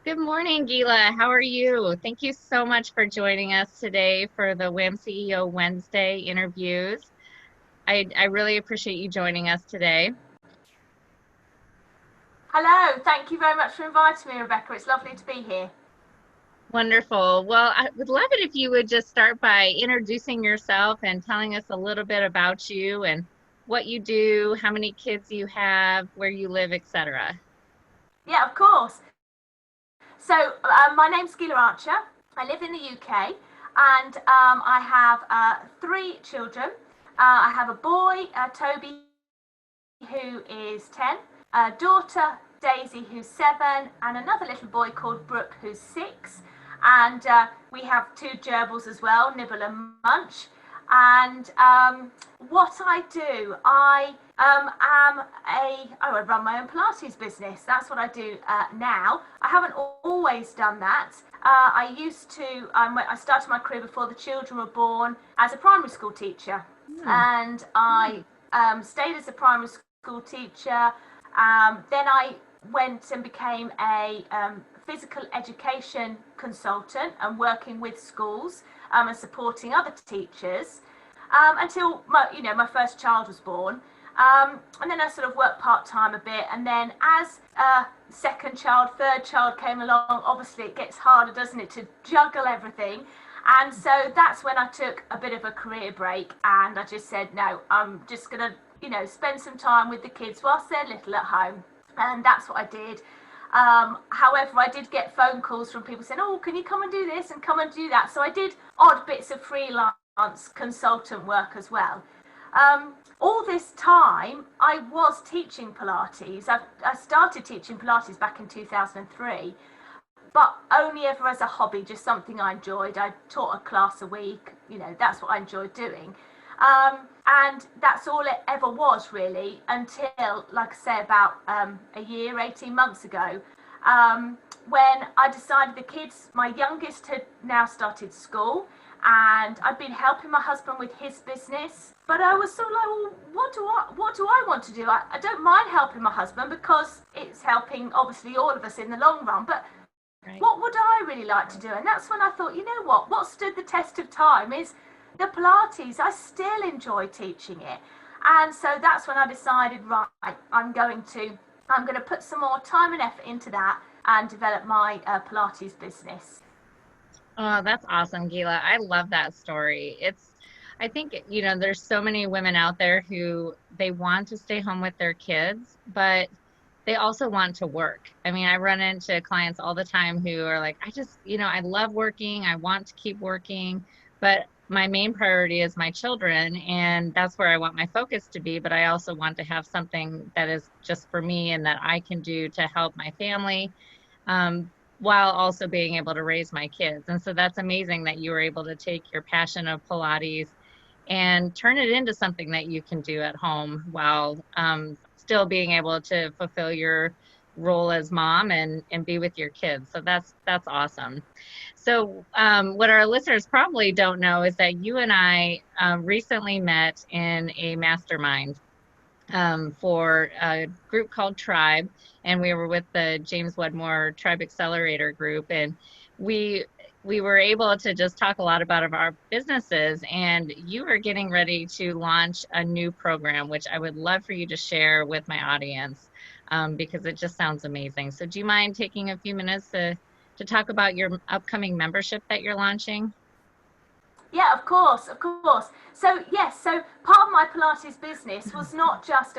Good morning, Gila. How are you? Thank you so much for joining us today for the WAHM CEO Wednesday interviews. I really appreciate you joining us today. Hello, thank you very much for inviting me, Rebecca. It's lovely to be here. Wonderful. Well, I would love it if you would just start by introducing yourself and telling us a little bit about you and what you do, how many kids you have, where you live, etc. Yeah, of course. My name's Gila Archer. I live in the UK and I have three children. I have a boy, Toby, who is 10, a daughter, Daisy, who's 7, and another little boy called Brooke, who's 6. And we have two gerbils as well, Nibble and Munch. And what I do, I run my own Pilates business. That's what I do now. I haven't always done that. I used to, I started my career before the children were born as a primary school teacher. Hmm. And I stayed as a primary school teacher. Then I went and became a physical education consultant and working with schools and supporting other teachers until my first child was born. And then I sort of worked part time a bit, and then as second child, third child came along, obviously it gets harder, doesn't it, to juggle everything. And so that's when I took a bit of a career break, and I just said, no, I'm just gonna, spend some time with the kids whilst they're little at home, and that's what I did. However, I did get phone calls from people saying, "Oh, can you come and do this and come and do that?" So I did odd bits of freelance consultant work as well. All this time, I was teaching Pilates. I started teaching Pilates back in 2003, but only ever as a hobby, just something I enjoyed. I taught a class a week, that's what I enjoyed doing. And that's all it ever was really until, like I say, about a year, 18 months ago, when I decided the kids, my youngest had now started school, and I'd been helping my husband with his business. But I was sort of like, well, what do I want to do? I don't mind helping my husband because it's helping obviously all of us in the long run. But Right. what would I really like to do? And that's when I thought, you know what stood the test of time is the Pilates. I still enjoy teaching it. And so that's when I decided, right, I'm going to put some more time and effort into that and develop my Pilates business. Oh, that's awesome, Gila. I love that story. I think, there's so many women out there who they want to stay home with their kids, but they also want to work. I mean, I run into clients all the time who are like, I love working. I want to keep working, but my main priority is my children, and that's where I want my focus to be. But I also want to have something that is just for me and that I can do to help my family um, while also being able to raise my kids. And so that's amazing that you were able to take your passion of Pilates and turn it into something that you can do at home while still being able to fulfill your role as mom and be with your kids. So that's awesome. So what our listeners probably don't know is that you and I recently met in a mastermind for a group called Tribe, and we were with the James Wedmore Tribe Accelerator group, and we we were able to just talk a lot about our businesses. And you are getting ready to launch a new program, which I would love for you to share with my audience because it just sounds amazing. So, do you mind taking a few minutes to talk about your upcoming membership that you're launching? Yeah, of course, of course. So yes, so part of my Pilates business was not just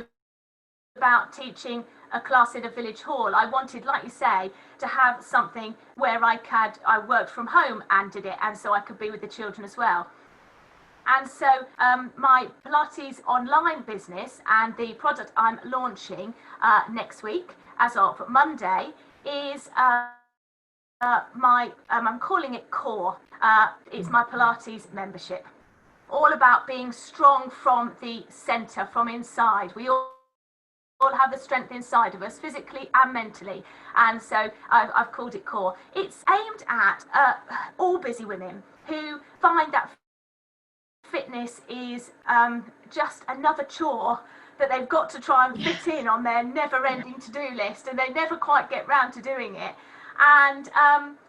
about teaching a class in a village hall. I wanted, like you say, to have something where I worked from home and did it, and so I could be with the children as well. And so my Pilates online business and the product I'm launching next week, as of Monday, is I'm calling it Core. It's my Pilates membership, all about being strong from the center, from inside. We all have the strength inside of us, physically and mentally, and so I've called it Core. It's aimed at all busy women who find that fitness is just another chore that they've got to try and fit in on their never-ending to-do list, and they never quite get round to doing it. And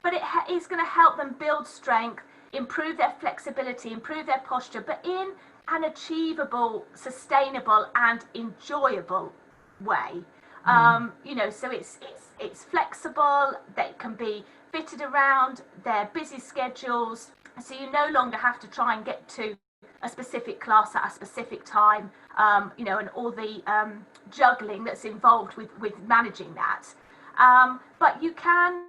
but it is going to help them build strength, improve their flexibility, improve their posture, but in an achievable, sustainable, and enjoyable way. Mm. So it's flexible. They can be fitted around their busy schedules, so you no longer have to try and get to a specific class at a specific time. And all the juggling that's involved with managing that. But you can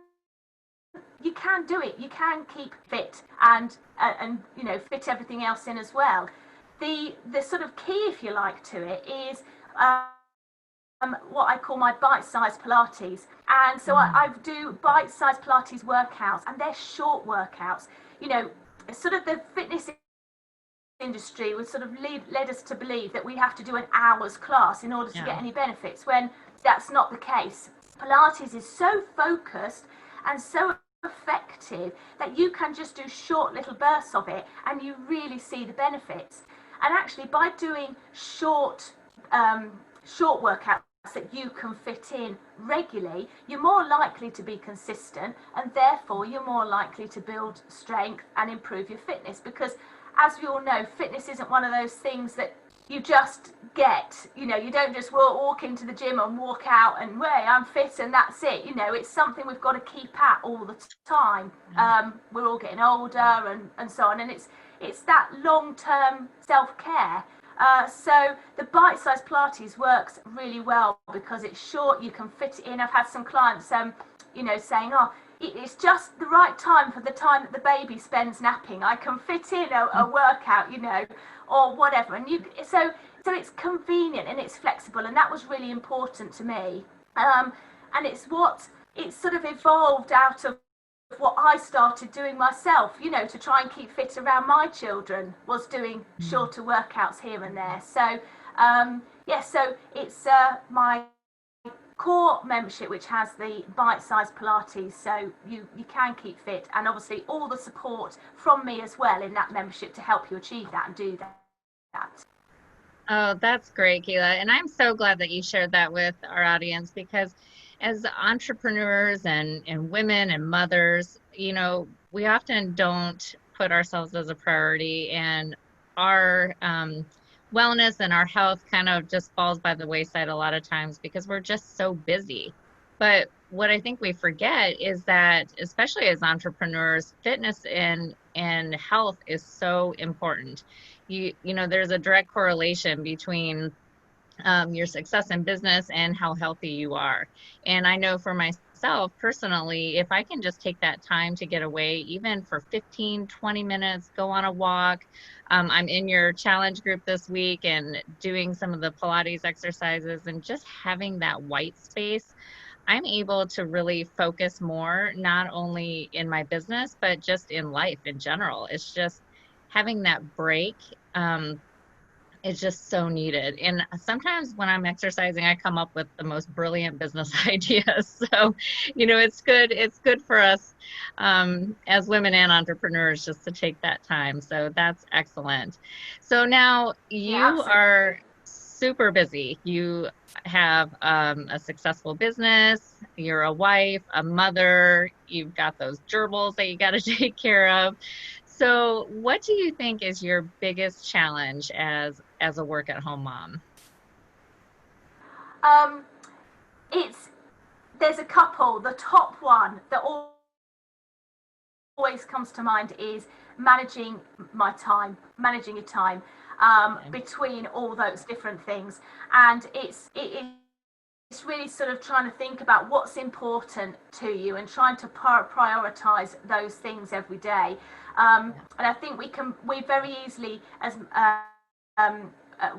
do it. You can keep fit and fit everything else in as well. The sort of key, if you like, to it is what I call my bite-sized Pilates. And so I do bite-sized Pilates workouts, and they're short workouts. Sort of the fitness industry was sort of led us to believe that we have to do an hour's class in order to Yeah. get any benefits, when that's not the case. Pilates is so focused and so effective that you can just do short little bursts of it and you really see the benefits. And actually, by doing short workouts that you can fit in regularly, you're more likely to be consistent, and therefore you're more likely to build strength and improve your fitness. Because as we all know, fitness isn't one of those things that you just get. You don't just walk into the gym and walk out and, way, I'm fit and that's it. It's something we've got to keep at all the time. We're all getting older and so on, and it's that long-term self-care. So the bite-sized Pilates works really well because it's short. You can fit it in. I've had some clients, saying, "Oh, it's just the right time for the time that the baby spends napping. I can fit in a workout, or whatever." And so it's convenient and it's flexible, and that was really important to me. And it's sort of evolved out of what I started doing myself, to try and keep fit around my children, was doing shorter workouts here and there. So, so it's my core membership, which has the bite-sized Pilates, so you can keep fit, and obviously all the support from me as well in that membership to help you achieve that and do that. Oh, that's great, Gila. And I'm so glad that you shared that with our audience, because as entrepreneurs and women and mothers, we often don't put ourselves as a priority, and our wellness and our health kind of just falls by the wayside a lot of times because we're just so busy. But what I think we forget is that, especially as entrepreneurs, fitness and health is so important. There's a direct correlation between your success in business and how healthy you are. And I know for myself personally, if I can just take that time to get away, even for 15, 20 minutes, go on a walk. I'm in your challenge group this week and doing some of the Pilates exercises, and just having that white space, I'm able to really focus more, not only in my business, but just in life in general. It's just having that break. Is just so needed. And sometimes when I'm exercising, I come up with the most brilliant business ideas. So, it's good for us as women and entrepreneurs just to take that time. So that's excellent. So now Yeah, you absolutely. are super busy. You have a successful business, you're a wife, a mother, you've got those gerbils that you got to take care of. So, what do you think is your biggest challenge as a work at home mom? Um, it's There's a couple. The top one that always comes to mind is managing your time Okay. between all those different things, and it's really sort of trying to think about what's important to you and trying to prioritize those things every day. Yeah. And I think we very easily, as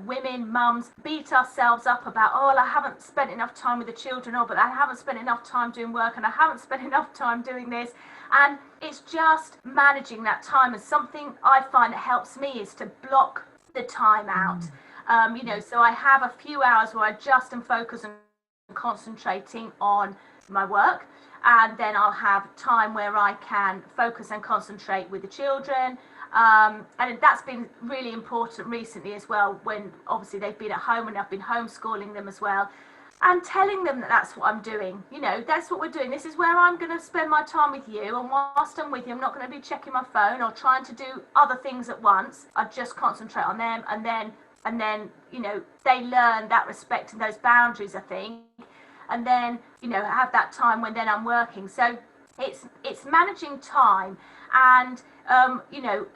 women, mums, beat ourselves up about, oh, well, I haven't spent enough time with the children, or but I haven't spent enough time doing work, and I haven't spent enough time doing this. And it's just managing that time. And something I find that helps me is to block the time out. Mm. So I have a few hours where I just am focused and concentrating on my work, and then I'll have time where I can focus and concentrate with the children. And that's been really important recently as well, when obviously they've been at home and I've been homeschooling them as well. and telling them that that's what I'm doing. You know, that's what we're doing. This is where I'm going to spend my time with you. And whilst I'm with you, I'm not going to be checking my phone or trying to do other things at once. I just concentrate on them. And then, you know, they learn that respect and those boundaries, I think. And then, you know, have that time when then I'm working. So it's managing time. And, you know,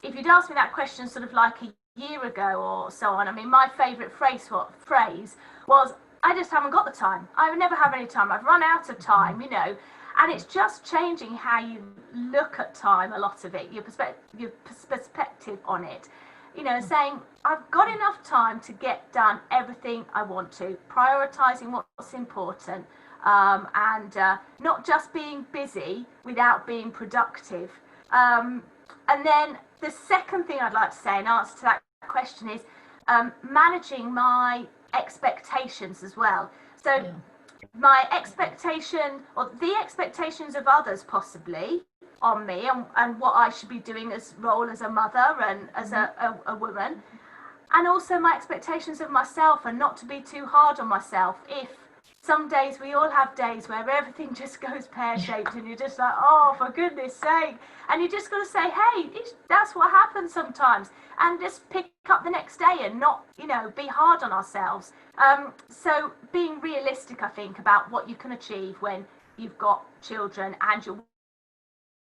if you'd asked me that question sort of like a year ago or so on, I mean, my favourite phrase was, I just haven't got the time. I never have any time. I've run out of time, you know. And it's just changing how you look at time, a lot of it, your perspective on it. You know, saying, I've got enough time to get done everything I want to, prioritising what's important, and not just being busy without being productive. And then the second thing I'd like to say in answer to that question is managing my expectations as well. So yeah. My expectation, or the expectations of others possibly, on me and what I should be doing as role as a mother and as a woman, and also my expectations of myself, and not to be too hard on myself. If some days, we all have days where everything just goes pear-shaped and you're just like, oh, for goodness sake, and you just got to say, hey, that's what happens sometimes, and just pick up the next day and not, you know, be hard on ourselves. So being realistic, I think, about what you can achieve when you've got children and you're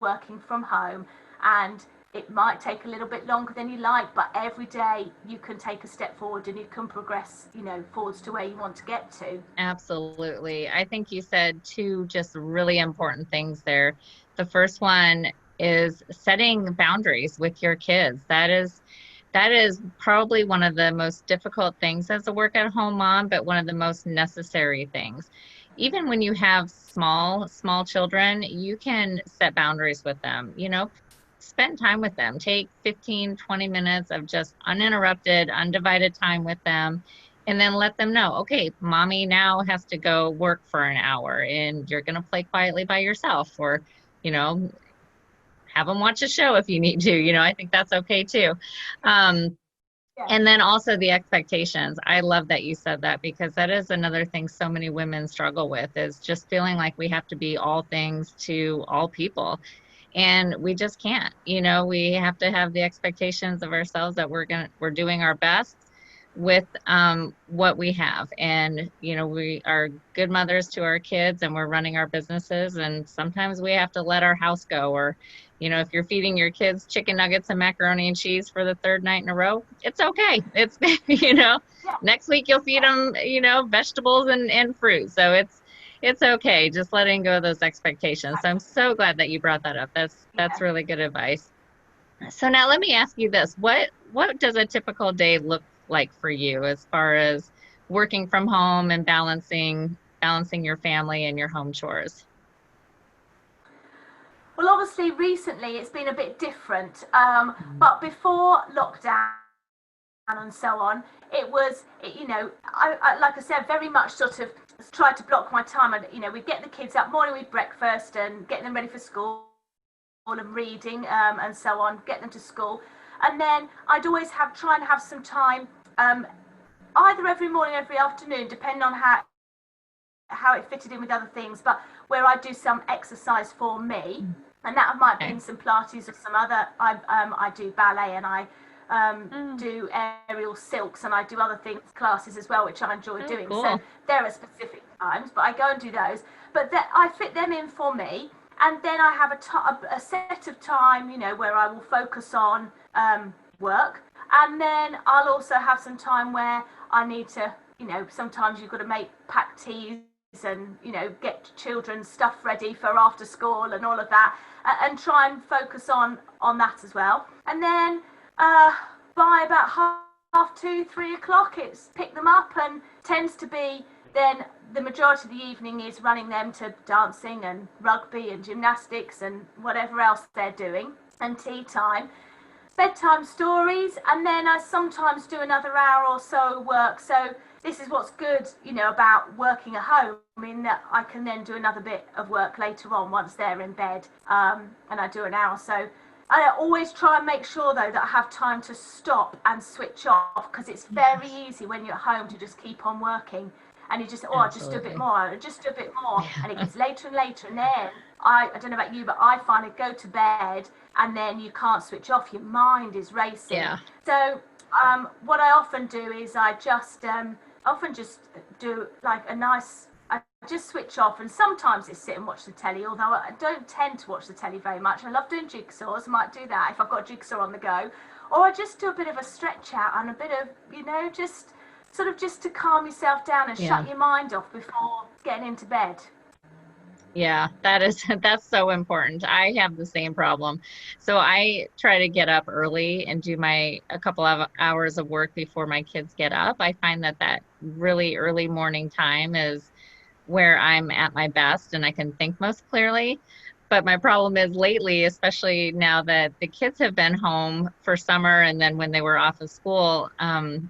working from home, and it might take a little bit longer than you like, but every day you can take a step forward and you can progress, you know, forwards to where you want to get to. Absolutely. I think you said two just really important things there. The first one is setting boundaries with your kids. That is probably one of the most difficult things as a work at home mom, but one of the most necessary things. Even when you have small children, you can set boundaries with them, you know, spend time with them, take 15, 20 minutes of just uninterrupted, undivided time with them, and then let them know, okay, mommy now has to go work for an hour and you're going to play quietly by yourself, or, you know, have them watch a show if you need to, you know, I think that's okay too. And then also the expectations. I love that you said that, because that is another thing so many women struggle with, is just feeling like we have to be all things to all people. And we just can't, you know, we have to have the expectations of ourselves that we're doing our best with what we have. And, you know, we are good mothers to our kids and we're running our businesses. And sometimes we have to let our house go, or, you know, if you're feeding your kids chicken nuggets and macaroni and cheese for the third night in a row, it's okay. It's, you know, next week you'll feed them, you know, vegetables and fruit. So it's okay. Just letting go of those expectations. So I'm so glad that you brought that up. That's really good advice. So now let me ask you this. What does a typical day look like for you as far as working from home and balancing your family and your home chores? Well, obviously, recently it's been a bit different. But before lockdown and so on, it was, you know, I like I said, very much sort of tried to block my time. And, you know, we'd get the kids up morning with breakfast and getting them ready for school and reading and so on, get them to school. And then I'd always try and have some time, either every morning or every afternoon, depending on how it fitted in with other things, but where I do some exercise for me. And that might be some Pilates or some other, I do ballet, and I do aerial silks, and I do other things, classes as well, which I enjoy doing. Cool. So there are specific times, but I go and do those. But I fit them in for me. And then I have a set of time, you know, where I will focus on work. And then I'll also have some time where I need to, you know, sometimes you've got to pack teas and, you know, get children's stuff ready for after school and all of that, and try and focus on that as well. And then by about half 2, 3 o'clock, it's pick them up, and tends to be then the majority of the evening is running them to dancing and rugby and gymnastics and whatever else they're doing, and tea time, bedtime stories, and then I sometimes do another hour or so work. So this is what's good, you know, about working at home, in that I can then do another bit of work later on once they're in bed, and I do an hour. So I always try and make sure, though, that I have time to stop and switch off, because it's very easy when you're at home to just keep on working. and you just, oh, I'll just do a bit Absolutely. more, I'll just do a bit more, and it Yeah. gets later and later, and then I don't know about you, but I find I go to bed and then you can't switch off, your mind is racing. Yeah. So what I often do is I just often just do like a nice, I just switch off, and sometimes it's sit and watch the telly, although I don't tend to watch the telly very much. I love doing jigsaws, I might do that if I've got a jigsaw on the go, or I just do a bit of a stretch out and a bit of, just sort of just to calm yourself down and Yeah. shut your mind off before getting into bed. Yeah, that is that's so important. I have the same problem. So I try to get up early and do my a couple of hours of work before my kids get up. I find that that really early morning time is where I'm at my best and I can think most clearly. But my problem is lately, especially now that the kids have been home for summer and then when they were off of school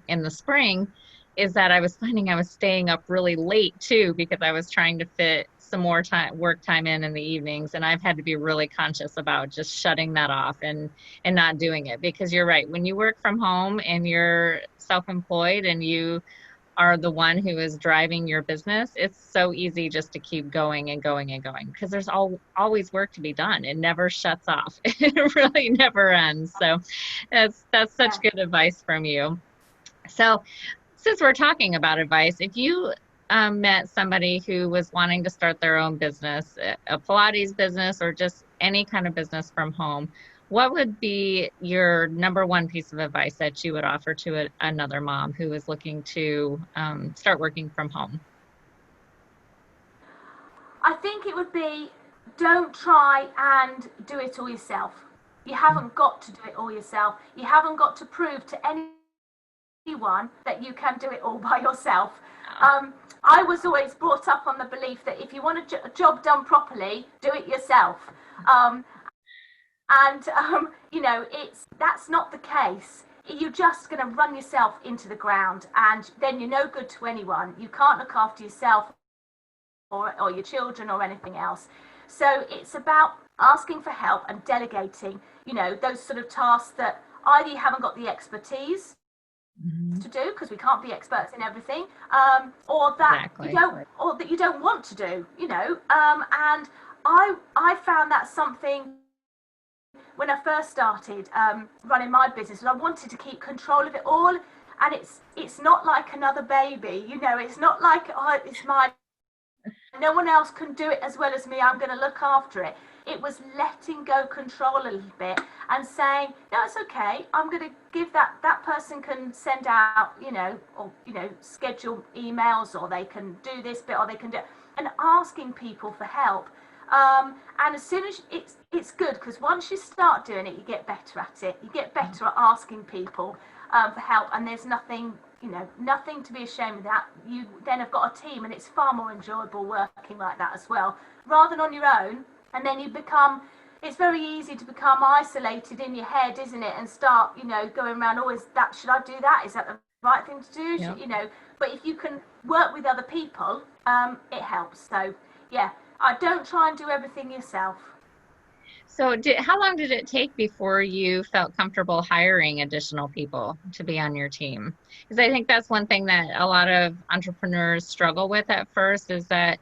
in the spring, is that I was finding I was staying up really late too because I was trying to fit some more time work time in the evenings, and I've had to be really conscious about just shutting that off and not doing it because you're right. When you work from home and you're self-employed and you are the one who is driving your business, it's so easy just to keep going and going and going because there's always work to be done. It never shuts off. It really never ends. So that's such Yeah. good advice from you. So since we're talking about advice, if you met somebody who was wanting to start their own business, a Pilates business, or just any kind of business from home, what would be your number one piece of advice that you would offer to another mom who is looking to start working from home? I think it would be, don't try and do it all yourself. You haven't got to do it all yourself. You haven't got to prove to anyone that you can do it all by yourself. Oh, Um, I was always brought up on the belief that if you want a job done properly, do it yourself. Um, and it's that's not the case. You're just going to run yourself into the ground, and then you're no good to anyone. You can't look after yourself or your children or anything else. So it's about asking for help and delegating, those sort of tasks that either you haven't got the expertise mhm. to do because we can't be experts in everything, or that you Exactly. don't, or that you don't want to do, and I found that something when I first started running my business, I wanted to keep control of it all, and it's not like another baby, it's not like, oh, it's my, no one else can do it as well as me, I'm going to look after it. It was letting go control a little bit and saying, no, it's okay, I'm going to give that person can send out, or schedule emails, or they can do this bit, or they can do, and asking people for help. And as soon as it's good, because once you start doing it, you get better at it, you get better at asking people for help, and there's nothing to be ashamed of that. You then have got a team, and it's far more enjoyable working like that as well, rather than on your own. And then it's very easy to become isolated in your head, isn't it, and start going around, oh, is that, should I do that, is that the right thing to do, Yep. but if you can work with other people, it helps. So yeah, I don't try and do everything yourself. So how long did it take before you felt comfortable hiring additional people to be on your team? Because I think that's one thing that a lot of entrepreneurs struggle with at first is that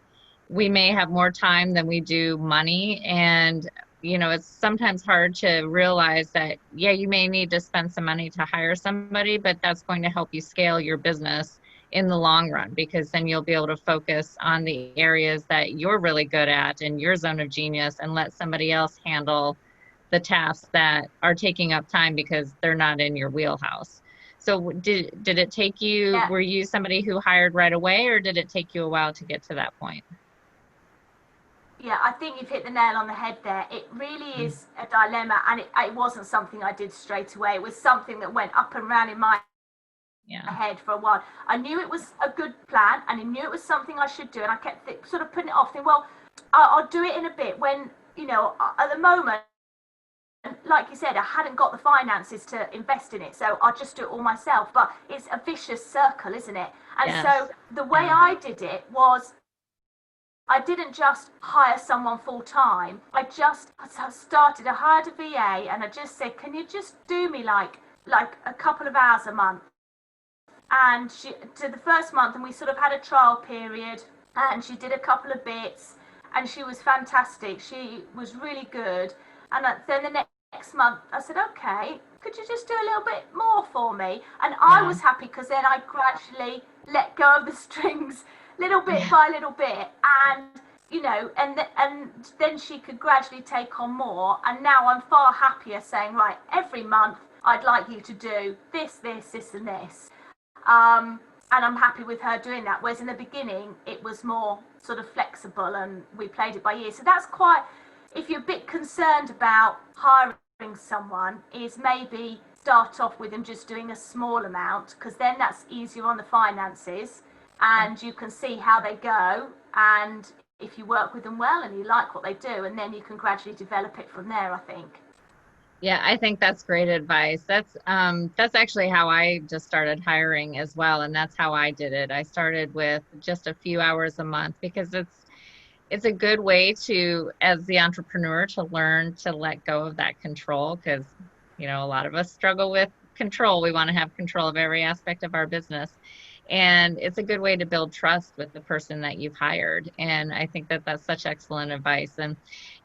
we may have more time than we do money. And, it's sometimes hard to realize that, yeah, you may need to spend some money to hire somebody, but that's going to help you scale your business in the long run because then you'll be able to focus on the areas that you're really good at in your zone of genius and let somebody else handle the tasks that are taking up time because they're not in your wheelhouse. So did it take you, Yeah, were you somebody who hired right away or did it take you a while to get to that point? yeah, I think you've hit the nail on the head there. It really Mm, is a dilemma, and it wasn't something I did straight away. It was something that went up and round in my yeah. head for a while. I knew it was a good plan, and I knew it was something I should do, and I kept sort of putting it off, thinking, well, I'll do it in a bit when, at the moment, like you said, I hadn't got the finances to invest in it, so I'll just do it all myself. But it's a vicious circle, isn't it? And so Yes. the way Yeah. I did it was I didn't just hire someone full time. I hired a VA, and I just said, can you just do me like a couple of hours a month? and she did the first month, and we sort of had a trial period, and she did a couple of bits, and she was fantastic. She was really good. And then the next month I said, okay, could you just do a little bit more for me? And I Yeah. was happy because then I gradually let go of the strings little bit Yeah. by little bit, and and then she could gradually take on more. And now I'm far happier saying, right, every month I'd like you to do this, and this. And I'm happy with her doing that. Whereas in the beginning, it was more sort of flexible, and we played it by ear. So that's quite, if you're a bit concerned about hiring someone, is maybe start off with them just doing a small amount, because then that's easier on the finances, and you can see how they go. And if you work with them well and you like what they do, and then you can gradually develop it from there, I think. Yeah, I think that's great advice. That's actually how I just started hiring as well, and that's how I did it. I started with just a few hours a month because it's a good way to, as the entrepreneur, to learn to let go of that control because, a lot of us struggle with control. We want to have control of every aspect of our business. And it's a good way to build trust with the person that you've hired. And I think that that's such excellent advice. And,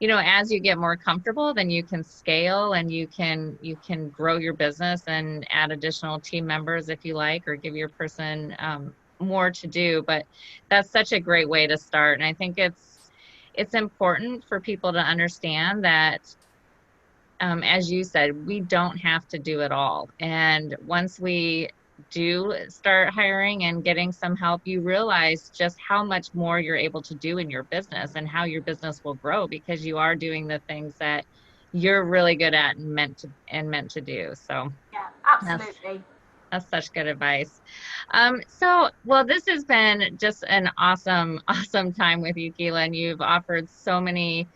as you get more comfortable, then you can scale and you can grow your business and add additional team members if you like, or give your person more to do. But that's such a great way to start. And I think it's important for people to understand that, as you said, we don't have to do it all. And once we do start hiring and getting some help, you realize just how much more you're able to do in your business and how your business will grow because you are doing the things that you're really good at and meant to do. So Yeah, that's absolutely. that's such good advice. Well, this has been just an awesome, awesome time with you, Gila, and you've offered so many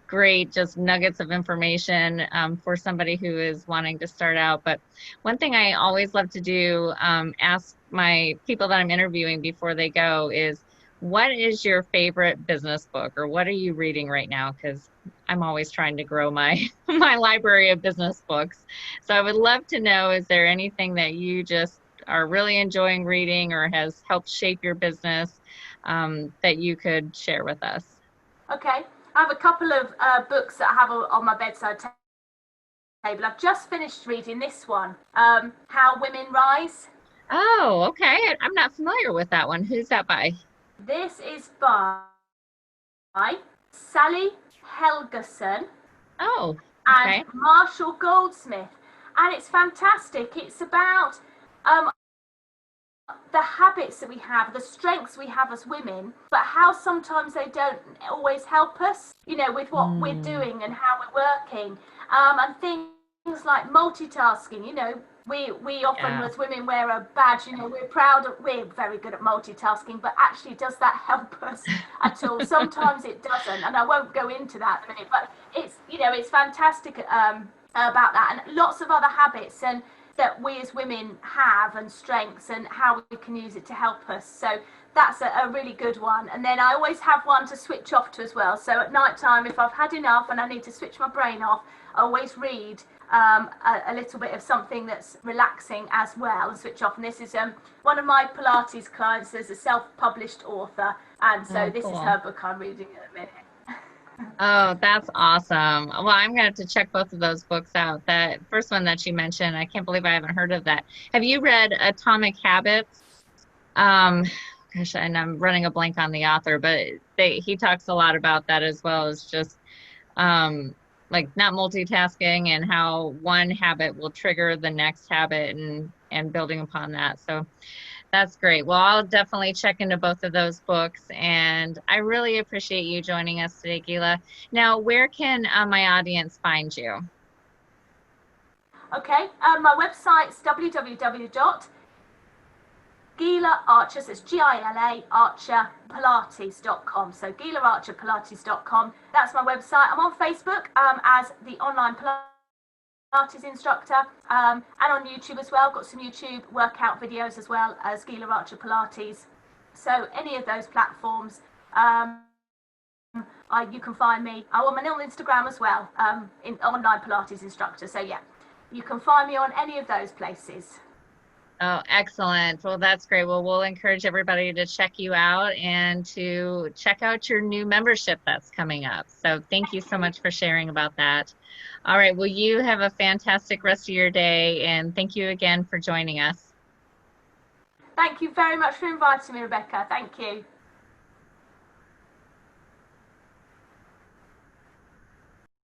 great just nuggets of information for somebody who is wanting to start out. But one thing I always love to do, ask my people that I'm interviewing before they go is, what is your favorite business book, or what are you reading right now? Because I'm always trying to grow my my library of business books. So I would love to know, is there anything that you just are really enjoying reading or has helped shape your business that you could share with us? Okay. I have a couple of books that I have on my bedside table. I've just finished reading this one, How Women Rise. Oh, okay. I'm not familiar with that one. Who's that by? This is by Sally Helgerson Oh, and okay. Marshall Goldsmith. And it's fantastic. It's about um, the habits that we have, the strengths we have as women, but how sometimes they don't always help us, with what we're Mm, doing and how we're working. And things like multitasking, we often yeah. as women wear a badge, we're very good at multitasking, but actually, does that help us at all? Sometimes it doesn't, and I won't go into that in a minute, but it's fantastic about that, and lots of other habits and that we as women have, and strengths, and how we can use it to help us. So that's a really good one. And then I always have one to switch off to as well. So at night time, if I've had enough and I need to switch my brain off, I always read a little bit of something that's relaxing as well and switch off. And this is one of my Pilates clients is a self-published author, and so Oh, this is cool. her book I'm reading at the minute. Oh, that's awesome. Well, I'm gonna have to check both of those books out. That first one that you mentioned, I can't believe I haven't heard of that. Have you read Atomic Habits? Um, Gosh, and I'm running a blank on the author, but he talks a lot about that as well as just um like not multitasking and how one habit will trigger the next habit and building upon that. So that's great. Well, I'll definitely check into both of those books, and I really appreciate you joining us today, Gila. Now, where can my audience find you? Okay, my website's www Gila Archer, so it's Gila Archer Pilates.com. So Gila Archer Pilates.com. That's my website. I'm on Facebook as the online Pilates instructor, and on YouTube as well. Got some YouTube workout videos as well as Gila Archer Pilates. So any of those platforms, you can find me. I'm on Instagram as well, in online Pilates instructor. So yeah, you can find me on any of those places. Oh, excellent. Well, that's great. Well, we'll encourage everybody to check you out and to check out your new membership that's coming up. So thank you so much for sharing about that. All right. Well, you have a fantastic rest of your day, and thank you again for joining us. Thank you very much for inviting me, Rebecca. Thank you.